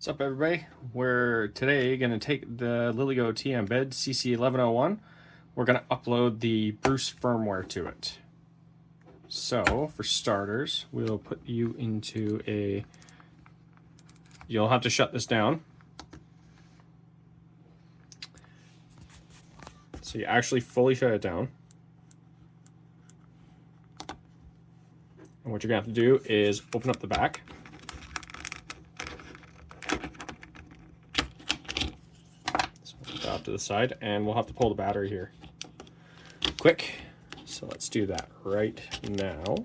What's up, everybody? We're today going to take the LilyGo T-Embed CC1101. We're going to upload the Bruce firmware to it. So, for starters, we'll put you into a... You'll have to shut this down. So you actually fully shut it down. And what you're going to have to do is open up the back. Off to the side, and we'll have to pull the battery here quick. So let's do that right now.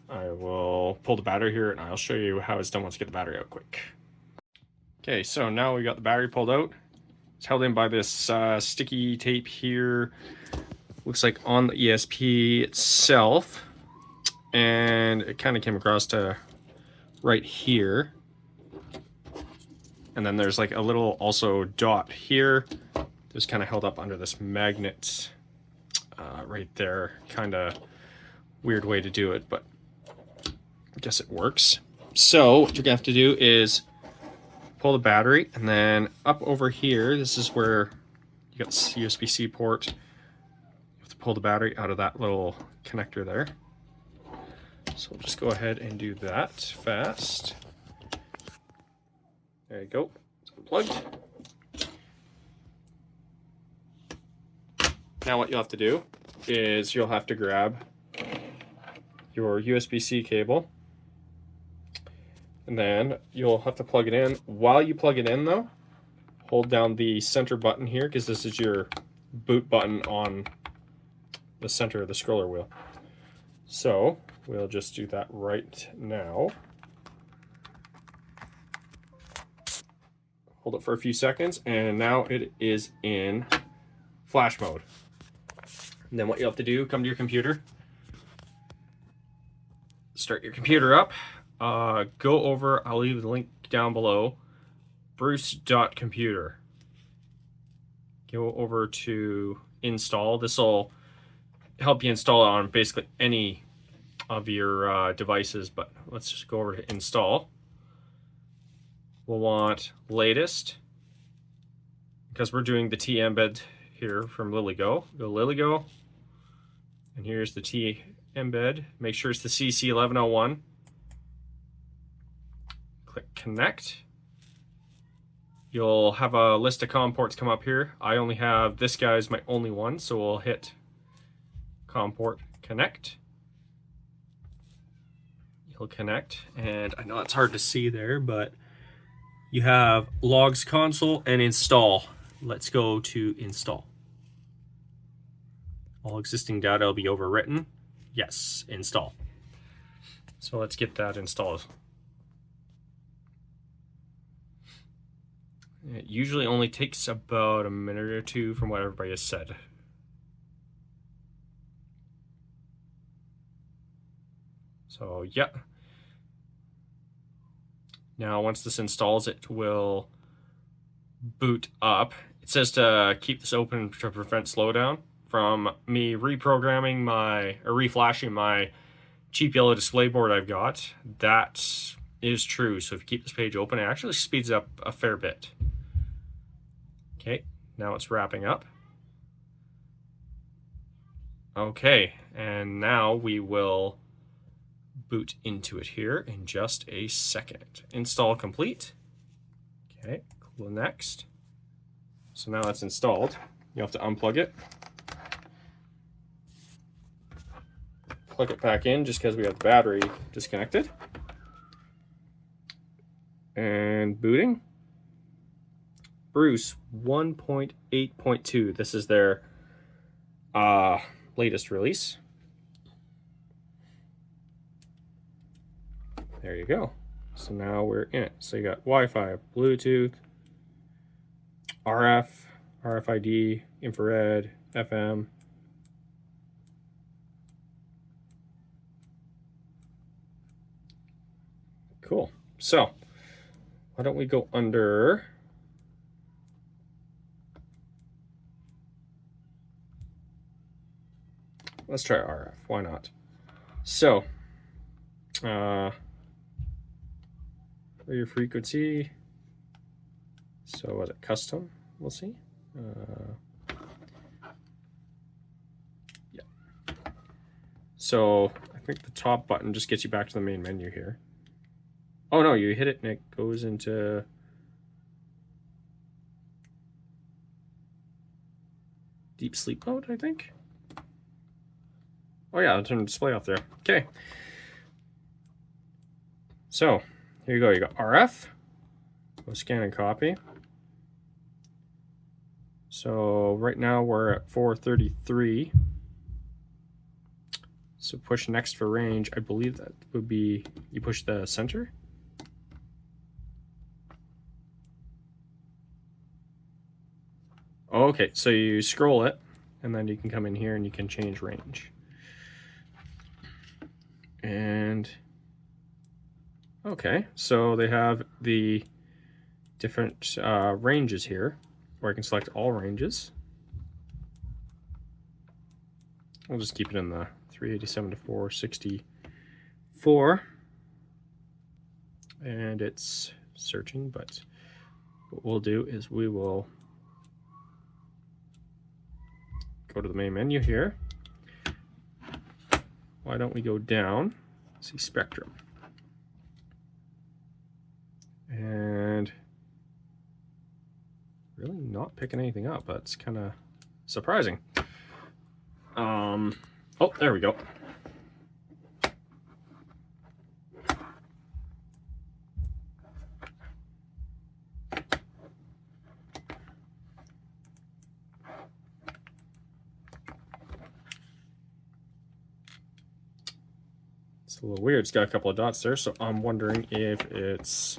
I will pull the battery here and I'll show you how it's done once you get the battery out quick. Okay, so now we got the battery pulled out. It's held in by this sticky tape here. Looks like on the ESP itself, and it kind of came across to right here. And then there's like a little also dot here. Just kind of held up under this magnet right there. Kind of weird way to do it, but I guess it works. So what you're gonna have to do is pull the battery, and then up over here, this is where you got this USB-C port. You have to pull the battery out of that little connector there. So we'll just go ahead and do that fast. There you go, it's unplugged. Now what you'll have to do is you'll have to grab your USB-C cable, and then you'll have to plug it in. While you plug it in though, hold down the center button here, because this is your boot button on the center of the scroller wheel. So we'll just do that right now. Hold it for a few seconds, and now it is in flash mode. And then what you'll have to do, come to your computer, start your computer up, go over, I'll leave the link down below, bruce.computer. Go over to install. This will help you install it on basically any of your devices, but let's just go over to install. We'll want latest, because we're doing the T-Embed here from LilyGo. Go LilyGo, and here's the T-Embed. Make sure it's the CC1101. Click connect. You'll have a list of COM ports come up here. I only have this guy is my only one, so we'll hit COM port connect. You'll connect, and I know it's hard to see there, but you have logs console and install. Let's go to install. All existing data will be overwritten. Yes, install. So let's get that installed. It usually only takes about a minute or two from what everybody has said. So yeah. Now, once this installs, it will boot up. It says to keep this open to prevent slowdown from me reprogramming my, or reflashing my cheap yellow display board I've got. That is true. So if you keep this page open, it actually speeds up a fair bit. Okay, now it's wrapping up. Okay, and now we will boot into it here in just a second. Install complete. Okay, cool. Next. So now it's installed. You have to unplug it. Plug it back in just because we have the battery disconnected. And booting. Bruce 1.8.2. This is their latest release. There you go. So now we're in it. So you got Wi-Fi, Bluetooth, RF, RFID, infrared, FM. Cool. So why don't we go under let's try RF. Why not? So your frequency. So was it custom? We'll see. Yeah. So I think the top button just gets you back to the main menu here. Oh no, you hit it and it goes into deep sleep mode, I think. Oh yeah, I'll turn the display off there. Okay. So here you go. You got RF. Go scan and copy. So right now we're at 433. So push next for range. I believe that would be, you push the center. Okay, so you scroll it and then you can come in here and you can change range. And okay, so they have the different ranges here, where I can select all ranges. I'll just keep it in the 387 to 464. And it's searching, but what we'll do is we will go to the main menu here. Why don't we go down, see spectrum. And really not picking anything up. That's kind of surprising. Oh, there we go. It's a little weird. It's got a couple of dots there, so I'm wondering if it's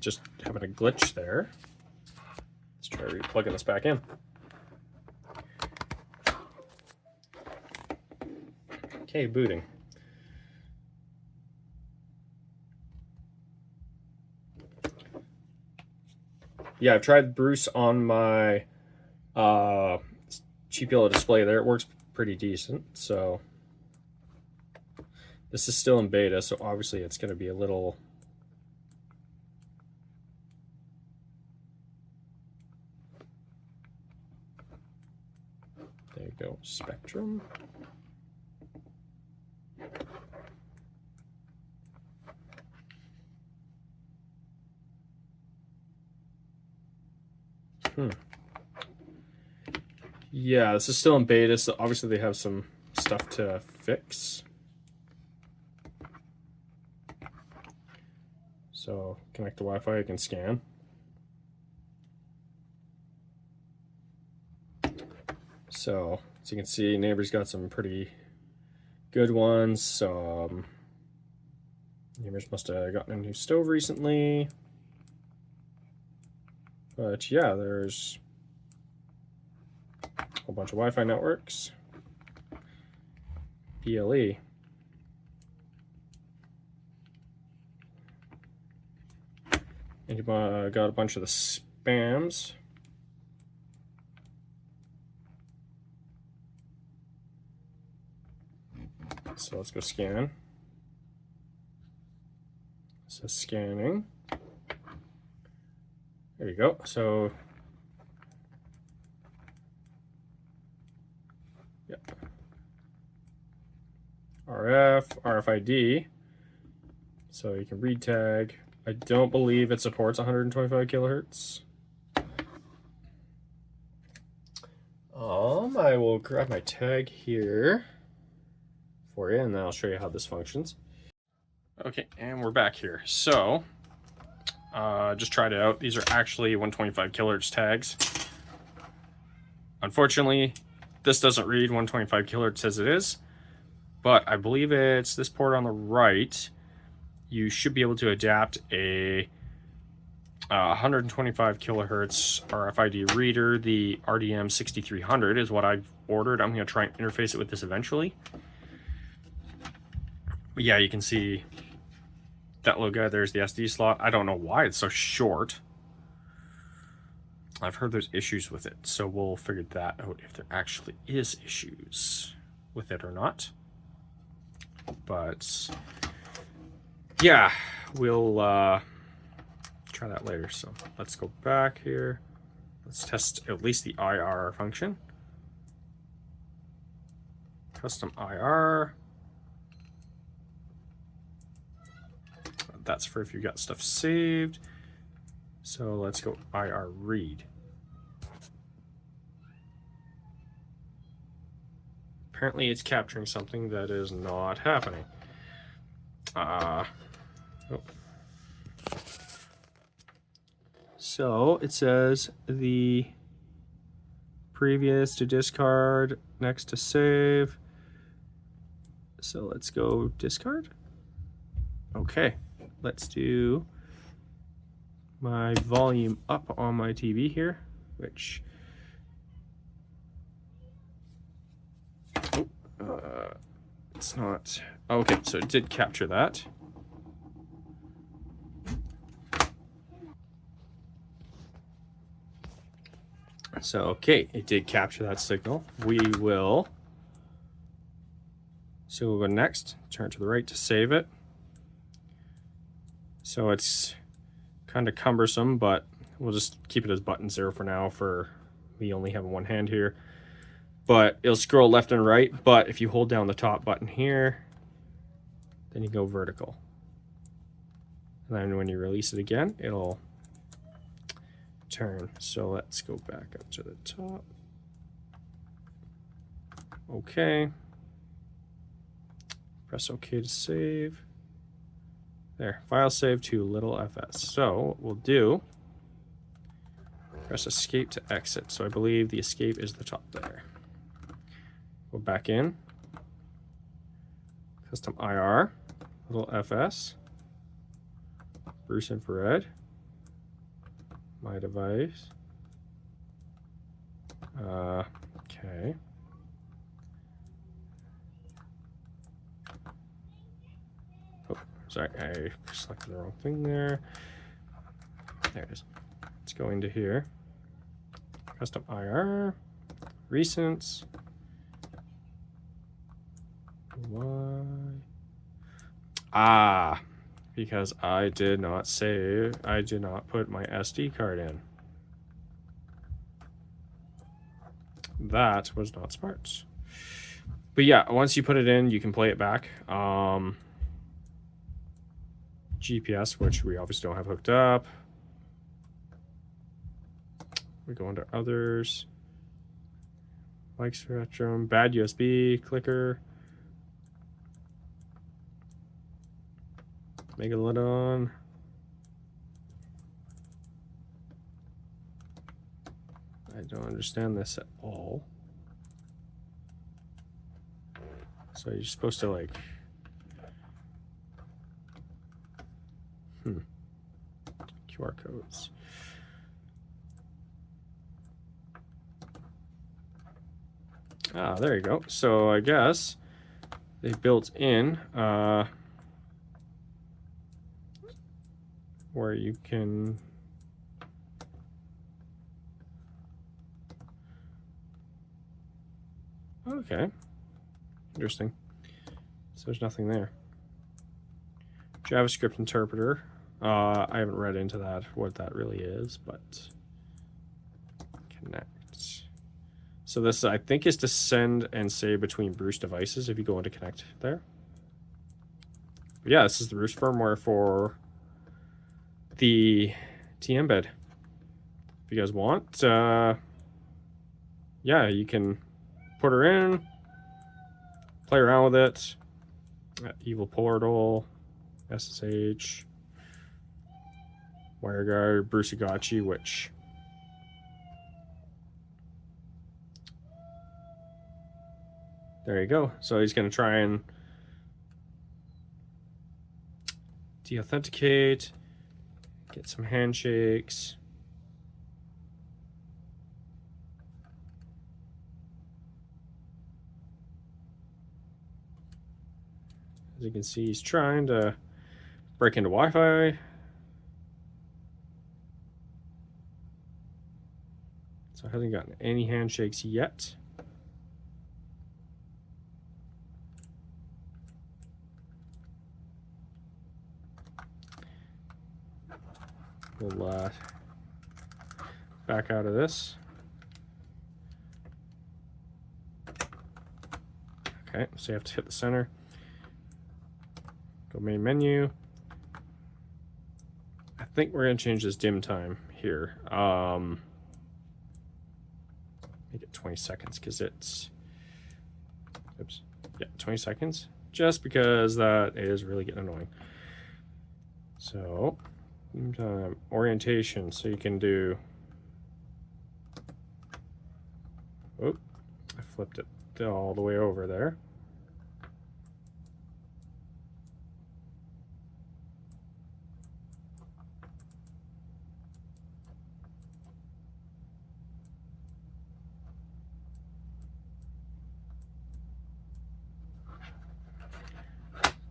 just having a glitch there. Let's try replugging this back in. Okay, booting. Yeah, I've tried Bruce on my cheap yellow display there. It works pretty decent. So this is still in beta, so obviously it's going to be a little there you go, spectrum. Yeah, this is still in beta, so obviously they have some stuff to fix. So connect to Wi-Fi, you can scan. So as you can see, neighbor's got some pretty good ones. So neighbors must have gotten a new stove recently. But yeah, there's a whole bunch of Wi-Fi networks. BLE. And you got a bunch of the spams. So let's go scan. It says scanning. There you go. So yeah. RF, RFID. So you can read tag. I don't believe it supports 125 kilohertz. I will grab my tag here for you, and then I'll show you how this functions. Okay, and we're back here. So, just tried it out. These are actually 125 kilohertz tags. Unfortunately, this doesn't read 125 kilohertz as it is, but I believe it's this port on the right. You should be able to adapt a 125 kilohertz RFID reader. The RDM 6300 is what I've ordered. I'm going to try and interface it with this eventually. But yeah, you can see that little guy. There's the SD slot. I don't know why it's so short. I've heard there's issues with it, so we'll figure that out if there actually is issues with it or not. But yeah, we'll try that later. So let's go back here. Let's test at least the IR function. Custom IR. That's for if you got stuff saved. So let's go IR read. Apparently it's capturing something that is not happening. Oh. So it says the previous to discard, next to save. So let's go discard. Okay, let's do my volume up on my TV here, which it's not. Okay, so it did capture that. So, okay, it did capture that signal. We will, so we'll go next, turn to the right to save it. So it's kind of cumbersome, but we'll just keep it as button 0 for now, for me only having one hand here. But it'll scroll left and right, but if you hold down the top button here, then you go vertical. And then when you release it again, it'll turn. So let's go back up to the top. Okay. Press OK to save. There, file save to little fs. So what we'll do, press escape to exit. So I believe the escape is the top there. Go back in. Custom IR, little fs, Bruce infrared, my device. Okay. Oh, sorry, I selected the wrong thing there. There it is. Let's go into here. Custom IR, recents. Why? Because I did not save, I did not put my SD card in. That was not smart. But yeah, once you put it in, you can play it back. GPS, which we obviously don't have hooked up. We go into others. Mic spectrum, bad USB, clicker. Megalodon. I don't understand this at all. So you're supposed to like... QR codes. There you go. So I guess they built in where you can okay, interesting. So there's nothing there. JavaScript interpreter. I haven't read into that, what that really is, but connect. So this, I think, is to send and save between Bruce devices if you go into connect there. But yeah, this is the Bruce firmware for the T-Embed. If you guys want, yeah, you can put her in, play around with it. Evil Portal, SSH, WireGuard, Brucey, which there you go. So he's going to try and deauthenticate, get some handshakes. As you can see, he's trying to break into Wi-Fi. So hasn't gotten any handshakes yet. We'll back out of this. Okay, so you have to hit the center. Go main menu. I think we're gonna change this dim time here. Make it 20 seconds because it's, oops, yeah, 20 seconds. Just because that is really getting annoying. So, dim time, orientation, so you can do, oh, I flipped it all the way over there.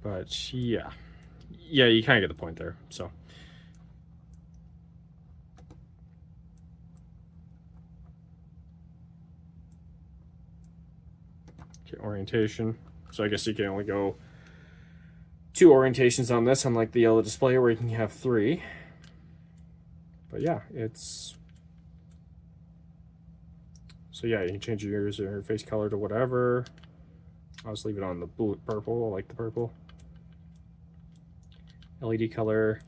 But yeah, you kind of get the point there. So okay, orientation. So I guess you can only go 2 orientations on this, unlike the yellow display where you can have 3. But yeah, it's, so yeah, you can change your user interface color to whatever. I'll just leave it on the blue, purple. I like the purple. LED color,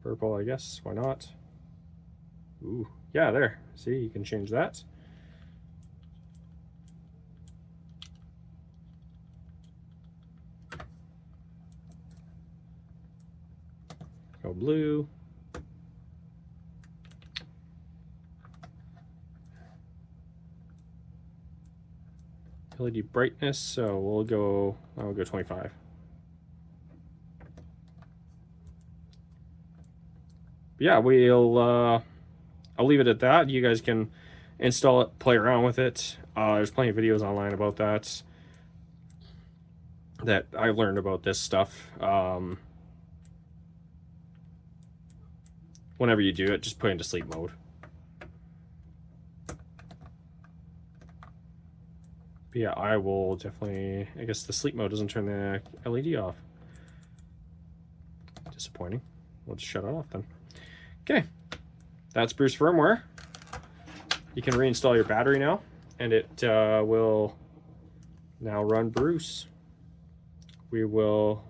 purple, I guess. Why not? Ooh, yeah, there. See, you can change that. Go blue. LED brightness, so we'll go 25. But yeah, I'll leave it at that. You guys can install it, play around with it. There's plenty of videos online about that I learned about this stuff. Whenever you do it, just put it into sleep mode. But yeah, I will definitely, I guess the sleep mode doesn't turn the LED off. Disappointing. We'll just shut it off then. Okay, that's Bruce firmware. You can reinstall your battery now, and it will now run Bruce. We will,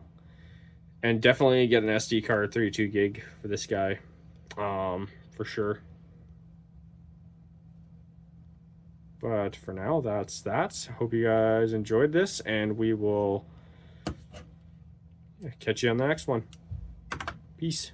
and definitely get an SD card, 32 gig for this guy, for sure. But for now, that's that. Hope you guys enjoyed this, and we will catch you on the next one. Peace.